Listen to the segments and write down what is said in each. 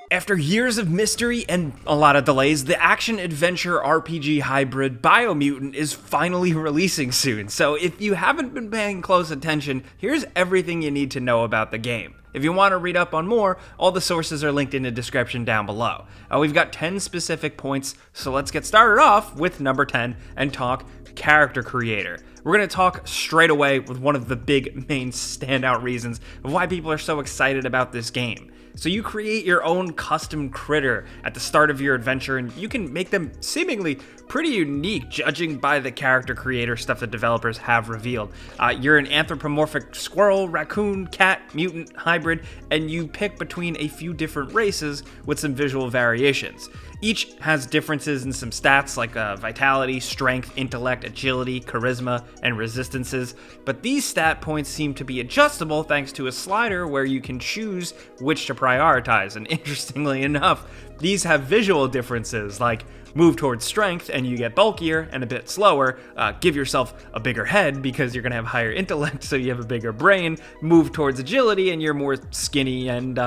After years of mystery and a lot of delays, the action-adventure RPG hybrid Biomutant is finally releasing soon. So if you haven't been paying close attention, here's everything you need to know about the game. If you want to read up on more, all the sources are linked in the description down below. We've got 10 specific points, so let's get started off with number 10 and talk character creator. We're going to talk straight away with one of the big main standout reasons of why people are so excited about this game. So you create your own custom critter at the start of your adventure, and you can make them seemingly pretty unique judging by the character creator stuff that developers have revealed. You're an anthropomorphic squirrel, raccoon, cat, mutant, hybrid, and you pick between a few different races with some visual variations. Each has differences in some stats like vitality, strength, intellect, agility, charisma, and resistances, but these stat points seem to be adjustable thanks to a slider where you can choose which to prioritize, and interestingly enough, these have visual differences like move towards strength and you get bulkier and a bit slower, give yourself a bigger head because you're going to have higher intellect so you have a bigger brain, move towards agility and you're more skinny and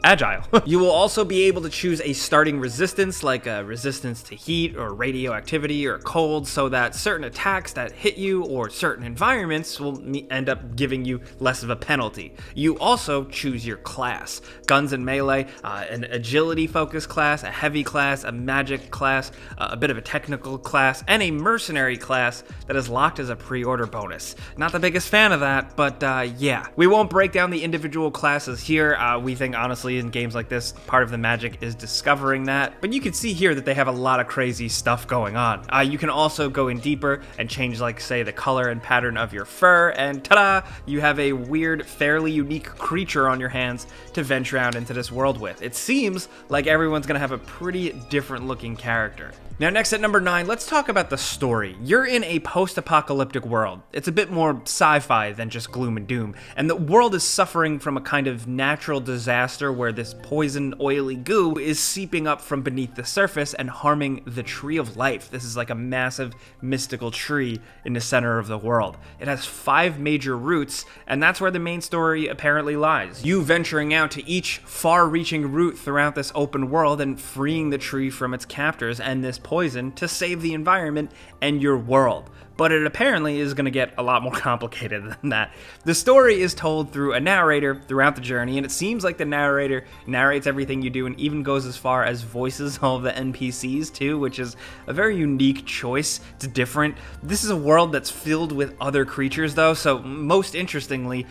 agile. You will also be able to choose a starting resistance like a resistance to heat or radioactivity or cold, so that certain attacks that hit you or certain environments will end up giving you less of a penalty. You also choose your class: guns and melee, an agility focused class, a heavy class, a magic class, a bit of a technical class, and a mercenary class that is locked as a pre-order bonus. Not the biggest fan of that, but yeah. We won't break down the individual classes here. We think honestly in games like this, part of the magic is discovering that, but you can see here that they have a lot of crazy stuff going on. You can also go in deeper and change, like, say, the color and pattern of your fur, and ta-da! You have a weird, fairly unique creature on your hands to venture out into this world with. It seems like everyone's gonna have a pretty different looking character. Now, next at number 9, let's talk about the story. You're in a post-apocalyptic world. It's a bit more sci-fi than just gloom and doom, and the world is suffering from a kind of natural disaster where this poison, oily goo is seeping up from beneath the surface and harming the Tree of Life. This is like a massive mystical tree in the center of the world. It has 5 major roots, and that's where the main story apparently lies. You venturing out to each far-reaching route throughout this open world and freeing the tree from its captors and this poison to save the environment and your world. But it apparently is going to get a lot more complicated than that. The story is told through a narrator throughout the journey, and it seems like the narrator narrates everything you do and even goes as far as voices all of the NPCs too, which is a very unique choice. It's different. This is a world that's filled with other creatures though, so most interestingly,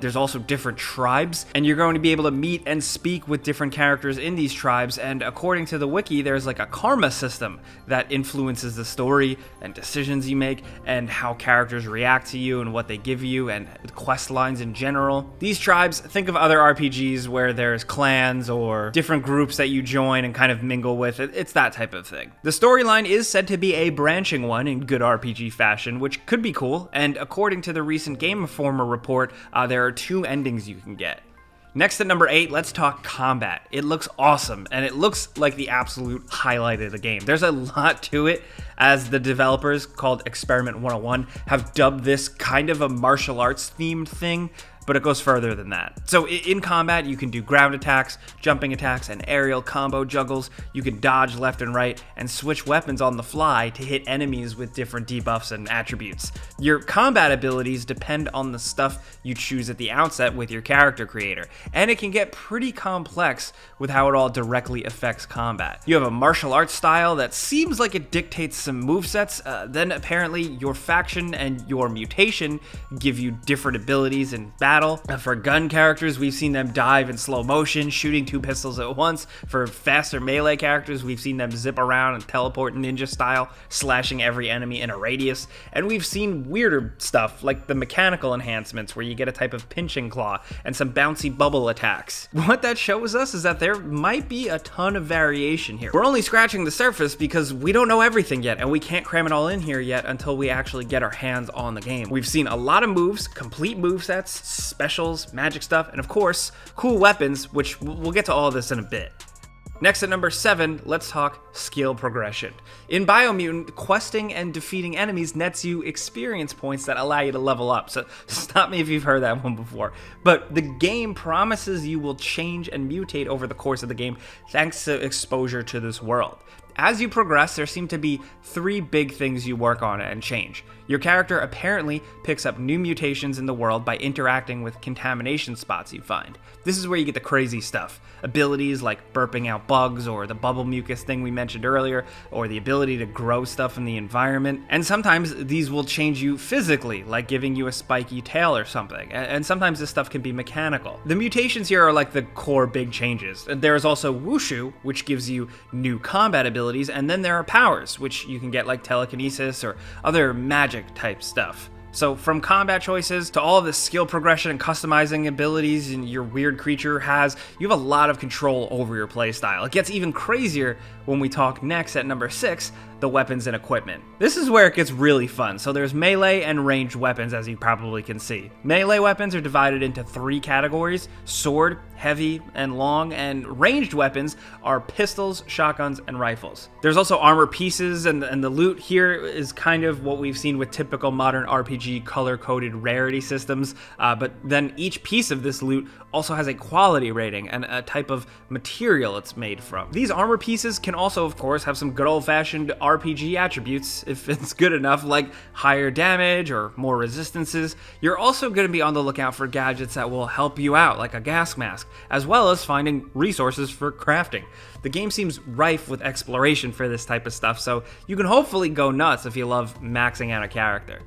there's also different tribes, and you're going to be able to meet and speak with different characters in these tribes, and according to the wiki, there's like a karma system that influences the story and decisions you make, and how characters react to you and what they give you, and quest lines in general. These tribes, think of other RPGs where there's clans or different groups that you join and kind of mingle with. It's that type of thing. The storyline is said to be a branching one in good RPG fashion, which could be cool, and according to the recent Gameinformer report, there are 2 endings you can get. Next at number 8, let's talk combat. It looks awesome, and it looks like the absolute highlight of the game. There's a lot to it, as the developers, called Experiment 101, have dubbed this kind of a martial arts themed thing, but it goes further than that. So in combat, you can do ground attacks, jumping attacks, and aerial combo juggles. You can dodge left and right and switch weapons on the fly to hit enemies with different debuffs and attributes. Your combat abilities depend on the stuff you choose at the outset with your character creator, and it can get pretty complex with how it all directly affects combat. You have a martial arts style that seems like it dictates some movesets, then apparently your faction and your mutation give you different abilities in battle. For gun characters, we've seen them dive in slow motion, shooting 2 pistols at once. For faster melee characters, we've seen them zip around and teleport ninja style, slashing every enemy in a radius. And we've seen weirder stuff, like the mechanical enhancements, where you get a type of pinching claw and some bouncy bubble attacks. What that shows us is that there might be a ton of variation here. We're only scratching the surface because we don't know everything yet, and we can't cram it all in here yet until we actually get our hands on the game. We've seen a lot of moves, complete movesets, specials, magic stuff, and of course, cool weapons, which we'll get to all of this in a bit. Next at number 7, let's talk skill progression. In Biomutant, questing and defeating enemies nets you experience points that allow you to level up, so stop me if you've heard that one before. But the game promises you will change and mutate over the course of the game thanks to exposure to this world. As you progress, there seem to be 3 big things you work on and change. Your character apparently picks up new mutations in the world by interacting with contamination spots you find. This is where you get the crazy stuff. Abilities like burping out bugs, or the bubble mucus thing we mentioned earlier, or the ability to grow stuff in the environment. And sometimes these will change you physically, like giving you a spiky tail or something. And sometimes this stuff can be mechanical. The mutations here are like the core big changes. There is also wushu, which gives you new combat abilities, and then there are powers, which you can get like telekinesis or other magic type stuff. So from combat choices to all of the skill progression and customizing abilities and your weird creature has, you have a lot of control over your playstyle. It gets even crazier when we talk next at number 6, the weapons and equipment. This is where it gets really fun. So there's melee and ranged weapons, as you probably can see. Melee weapons are divided into 3 categories: sword, heavy, and long, and ranged weapons are pistols, shotguns, and rifles. There's also armor pieces, and the loot here is kind of what we've seen with typical modern RPG color-coded rarity systems, but then each piece of this loot also has a quality rating and a type of material it's made from. These armor pieces can also, of course, have some good old-fashioned RPG attributes, if it's good enough, like higher damage or more resistances. You're also going to be on the lookout for gadgets that will help you out, like a gas mask, as well as finding resources for crafting. The game seems rife with exploration for this type of stuff, so you can hopefully go nuts if you love maxing out a character.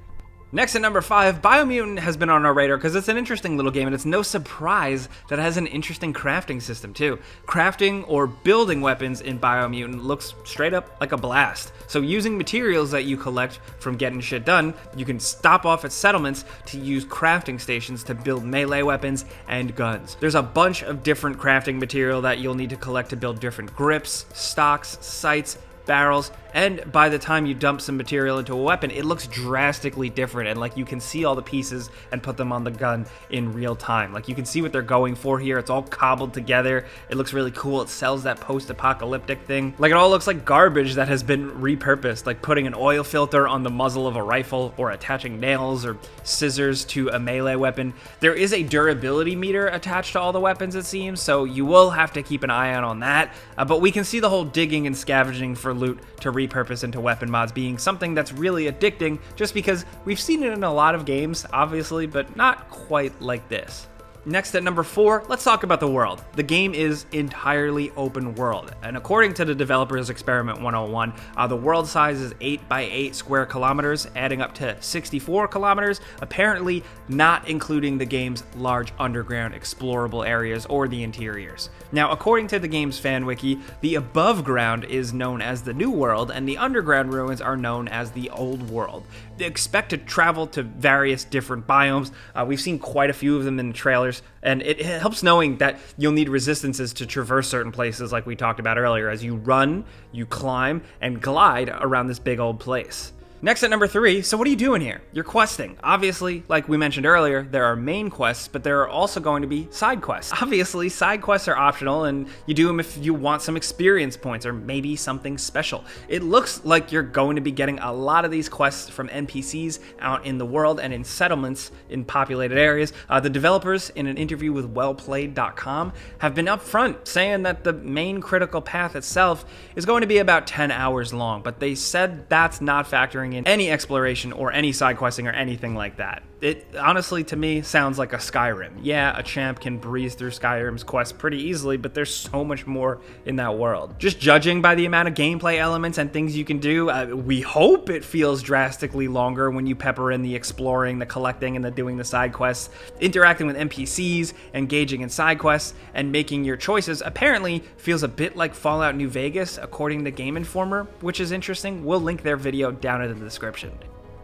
Next at number 5, Biomutant has been on our radar because it's an interesting little game, and it's no surprise that it has an interesting crafting system too. Crafting or building weapons in Biomutant looks straight up like a blast. So using materials that you collect from getting shit done, you can stop off at settlements to use crafting stations to build melee weapons and guns. There's a bunch of different crafting material that you'll need to collect to build different grips, stocks, sights, barrels, and by the time you dump some material into a weapon, it looks drastically different, and like you can see all the pieces and put them on the gun in real time. Like you can see what they're going for here. It's all cobbled together. It looks really cool. It sells that post-apocalyptic thing. Like it all looks like garbage that has been repurposed, like putting an oil filter on the muzzle of a rifle or attaching nails or scissors to a melee weapon. There is a durability meter attached to all the weapons, it seems, so you will have to keep an eye out on that, but we can see the whole digging and scavenging for loot to repurpose into weapon mods being something that's really addicting, just because we've seen it in a lot of games, obviously, but not quite like this. Next at number 4, let's talk about the world. The game is entirely open world, and according to the developers Experiment 101, the world size is 8 by 8 square kilometers, adding up to 64 kilometers, apparently not including the game's large underground explorable areas or the interiors. Now, according to the game's fan wiki, the above ground is known as the New World, and the underground ruins are known as the Old World. They expect to travel to various different biomes. We've seen quite a few of them in the trailers, and it helps knowing that you'll need resistances to traverse certain places like we talked about earlier as you run, you climb, and glide around this big old place. Next at number 3, so what are you doing here? You're questing. Obviously, like we mentioned earlier, there are main quests, but there are also going to be side quests. Obviously, side quests are optional, and you do them if you want some experience points or maybe something special. It looks like you're going to be getting a lot of these quests from NPCs out in the world and in settlements in populated areas. The developers, in an interview with wellplayed.com, have been upfront saying that the main critical path itself is going to be about 10 hours long, but they said that's not factoring in any exploration or any side questing or anything like that. It honestly, to me, sounds like a Skyrim. Yeah, a champ can breeze through Skyrim's quests pretty easily, but there's so much more in that world. Just judging by the amount of gameplay elements and things you can do, we hope it feels drastically longer when you pepper in the exploring, the collecting, and the doing the side quests. Interacting with NPCs, engaging in side quests, and making your choices apparently feels a bit like Fallout New Vegas, according to Gameinformer, which is interesting. We'll link their video down in the description.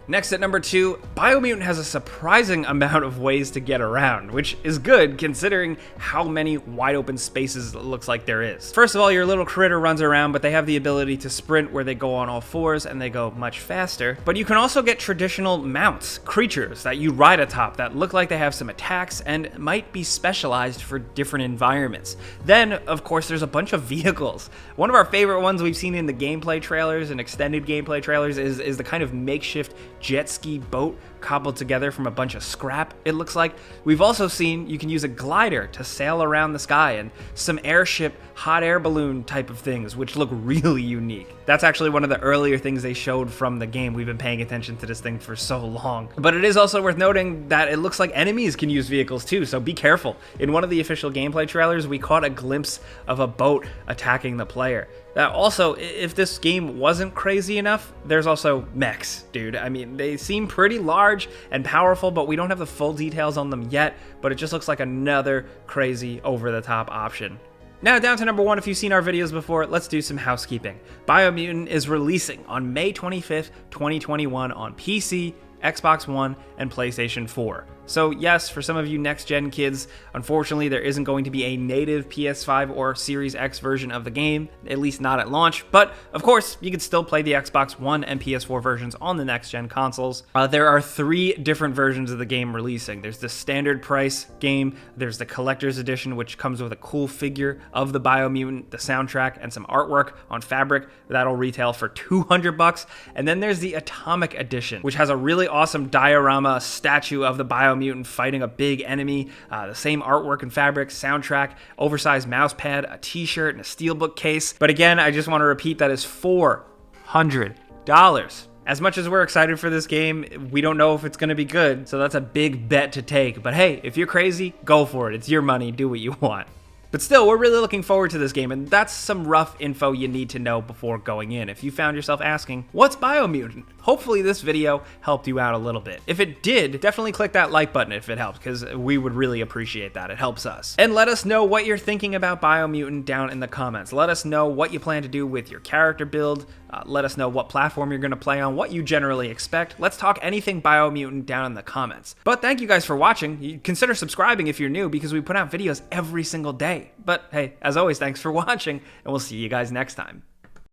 Next at number 2, Biomutant has a surprising amount of ways to get around, which is good considering how many wide open spaces it looks like there is. First of all, your little critter runs around, but they have the ability to sprint where they go on all fours and they go much faster. But you can also get traditional mounts, creatures that you ride atop that look like they have some attacks and might be specialized for different environments. Then, of course, there's a bunch of vehicles. One of our favorite ones we've seen in the gameplay trailers and extended gameplay trailers is the kind of makeshift jet ski boat cobbled together from a bunch of scrap, it looks like. We've also seen you can use a glider to sail around the sky and some airship hot air balloon type of things, which look really unique. That's actually one of the earlier things they showed from the game. We've been paying attention to this thing for so long. But it is also worth noting that it looks like enemies can use vehicles too, so be careful. In one of the official gameplay trailers, we caught a glimpse of a boat attacking the player. Also, if this game wasn't crazy enough, there's also mechs, dude. I mean, they seem pretty large and powerful, but we don't have the full details on them yet, but it just looks like another crazy over-the-top option. Now down to number 1, if you've seen our videos before, let's do some housekeeping. Biomutant is releasing on May 25th, 2021 on PC, Xbox One, and PlayStation 4. So yes, for some of you next-gen kids, unfortunately there isn't going to be a native PS5 or Series X version of the game, at least not at launch, but of course, you can still play the Xbox One and PS4 versions on the next-gen consoles. There are 3 different versions of the game releasing. There's the standard price game, there's the collector's edition, which comes with a cool figure of the Biomutant, the soundtrack, and some artwork on fabric. That'll retail for $200, and then there's the Atomic Edition, which has a really awesome diorama statue of the Biomutant fighting a big enemy, the same artwork and fabric, soundtrack, oversized mouse pad, a t-shirt, and a steelbook case. But again, I just want to repeat that is $400. As much as we're excited for this game, we don't know if it's going to be good, so that's a big bet to take. But hey, if you're crazy, go for it. It's your money, do what you want. But still, we're really looking forward to this game, and that's some rough info you need to know before going in. If you found yourself asking, what's Biomutant? Hopefully this video helped you out a little bit. If it did, definitely click that like button if it helped, because we would really appreciate that. It helps us. And let us know what you're thinking about Biomutant down in the comments. Let us know what you plan to do with your character build. Let us know what platform you're going to play on, what you generally expect. Let's talk anything Biomutant down in the comments. But thank you guys for watching. Consider subscribing if you're new, because we put out videos every single day. But hey, as always, thanks for watching, and we'll see you guys next time.